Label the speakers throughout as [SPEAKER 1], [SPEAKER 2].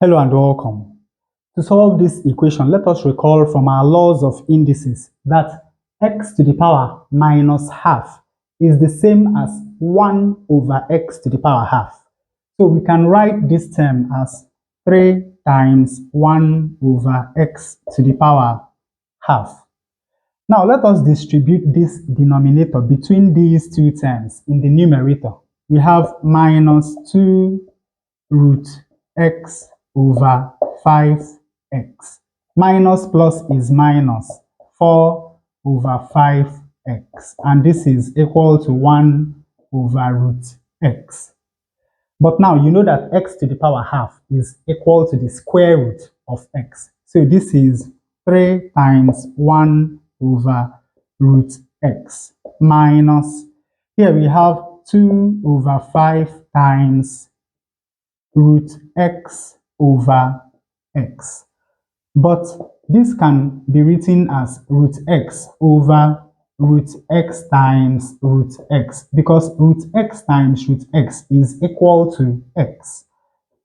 [SPEAKER 1] Hello and welcome. To solve this equation, let us recall from our laws of indices that x to the power minus half is the same as 1 over x to the power half. So we can write this term as 3 times 1 over x to the power half. Now let us distribute this denominator between these two terms in the numerator. We have minus 2 root x over 5x. Minus plus is minus 4 over 5x. And this is equal to 1 over root x. But now you know that x to the power half is equal to the square root of x. So this is 3 times 1 over root x minus, here we have 2 over 5 times root x over x. But this can be written as root x over root x times root x, because root x times root x is equal to x.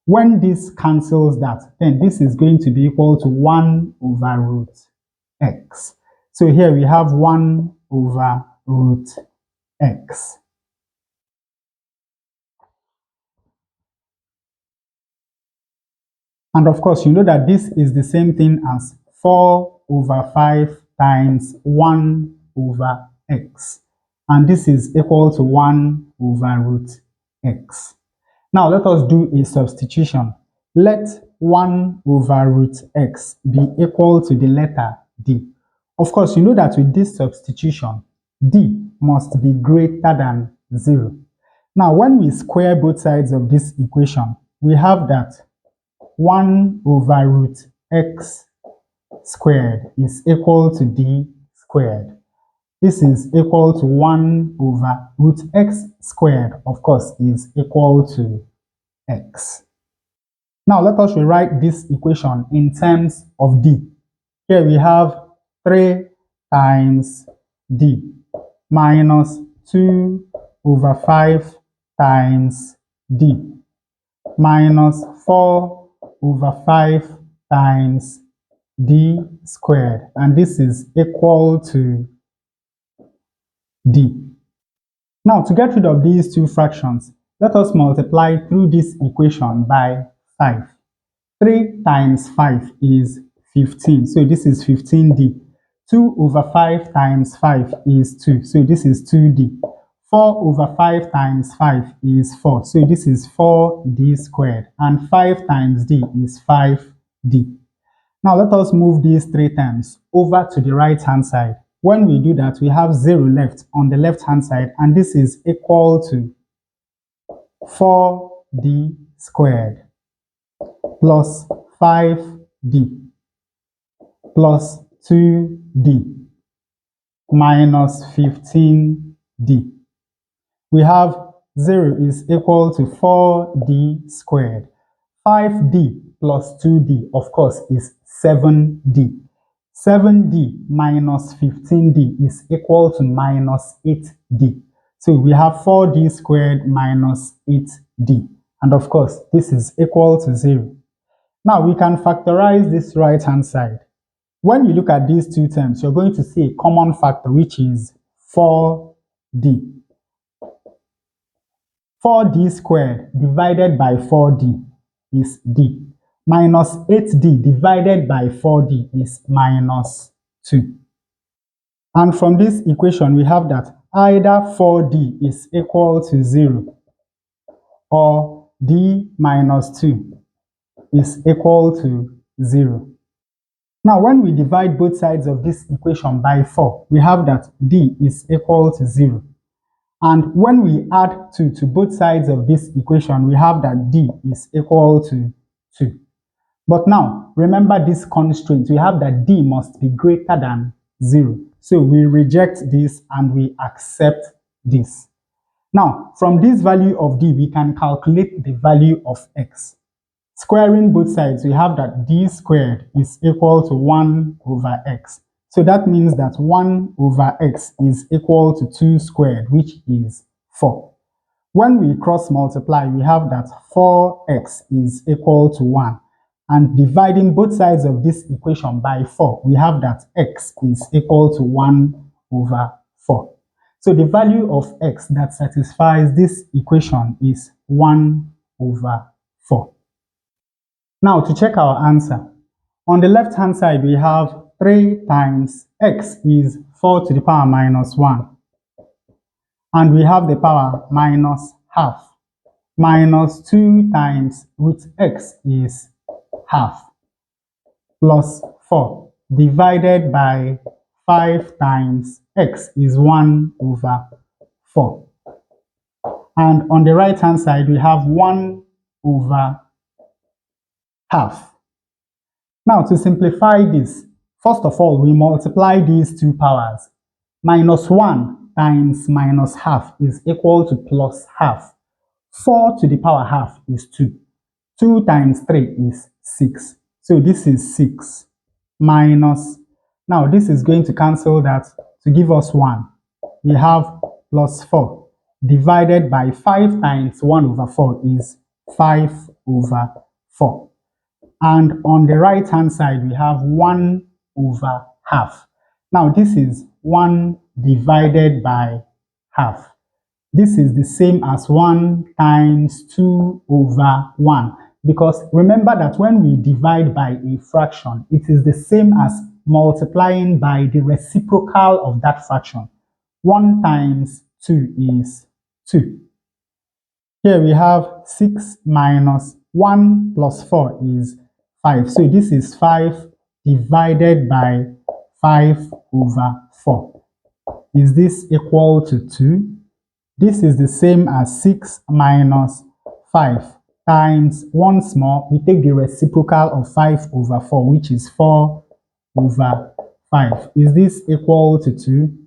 [SPEAKER 1] When this cancels that, then this is going to be equal to 1 over root x. So here we have 1 over root x. And of course, you know that this is the same thing as 4 over 5 times 1 over x. And this is equal to 1 over root x. Now let us do a substitution. Let 1 over root x be equal to the letter d. Of course, you know that with this substitution, d must be greater than 0. Now, when we square both sides of this equation, we have that 1 over root x squared is equal to d squared. This is equal to 1 over root x squared, of course, is equal to x. Now let us rewrite this equation in terms of d. Here we have 3 times d minus 2 over 5 times d minus 4 over 5 times d squared, and this is equal to d. Now, to get rid of these two fractions, let us multiply through this equation by 5. 3 times 5 is 15, so this is 15d. 2 over 5 times 5 is 2, so this is 2d. 4 over 5 times 5 is 4, so this is 4d squared, and 5 times d is 5d. Now let us move these three terms over to the right hand side. When we do that, we have 0 left on the left hand side, and this is equal to 4d squared plus 5d plus 2d minus 15d. We have 0 is equal to 4d squared. 5d plus 2d, of course, is 7d. 7d minus 15d is equal to minus 8d. So we have 4d squared minus 8d. And of course, this is equal to 0. Now we can factorize this right hand side. When you look at these two terms, you're going to see a common factor, which is 4d. 4d squared divided by 4d is d. Minus 8d divided by 4d is minus 2. And from this equation, we have that either 4d is equal to 0 or d minus 2 is equal to 0. Now, when we divide both sides of this equation by 4, we have that d is equal to 0. And when we add 2 to both sides of this equation, we have that d is equal to 2. But now, remember this constraint. We have that d must be greater than 0. So we reject this and we accept this. Now, from this value of d, we can calculate the value of x. Squaring both sides, we have that d squared is equal to 1 over x. So that means that 1 over x is equal to 2 squared, which is 4. When we cross multiply, we have that 4x is equal to 1. and dividing both sides of this equation by 4, we have that x is equal to 1 over 4. So the value of x that satisfies this equation is 1 over 4. Now to check our answer, on the left hand side we have 3 times x is 4 to the power minus 1, and we have the power minus half, minus 2 times root x is half, plus 4 divided by 5 times x is 1 over 4. And on the right hand side we have 1 over half. Now to simplify this, first of all we multiply these two powers. Minus 1 times minus half is equal to plus half. 4 to the power half is 2. 2 times 3 is 6. So this is 6 minus, now this is going to cancel that to give us 1. We have plus 4 divided by 5 times 1 over 4 is 5 over 4. And on the right hand side we have 1 over half. Now this is 1 divided by half. This is the same as 1 times 2 over 1, because remember that when we divide by a fraction, it is the same as multiplying by the reciprocal of that fraction. 1 times 2 is 2. Here we have 6 minus 1 plus 4 is 5. So this is 5 divided by 5 over 4. Is this equal to 2? This is the same as 6 minus 5 times 1 small. We take the reciprocal of 5 over 4, which is 4 over 5. Is this equal to 2?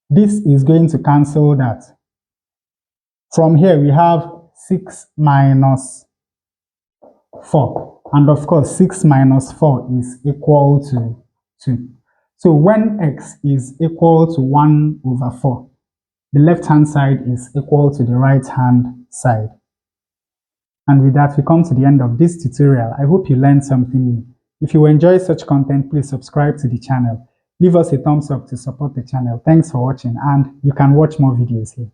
[SPEAKER 1] This is going to cancel that. From here we have 6 minus 4. And of course 6 minus 4 is equal to 2. So when x is equal to 1 over 4, the left hand side is equal to the right hand side. And with that, we come to the end of this tutorial. I hope you learned something new. If you enjoy such content, please subscribe to the channel. Leave us a thumbs up to support the channel. Thanks for watching, and you can watch more videos here.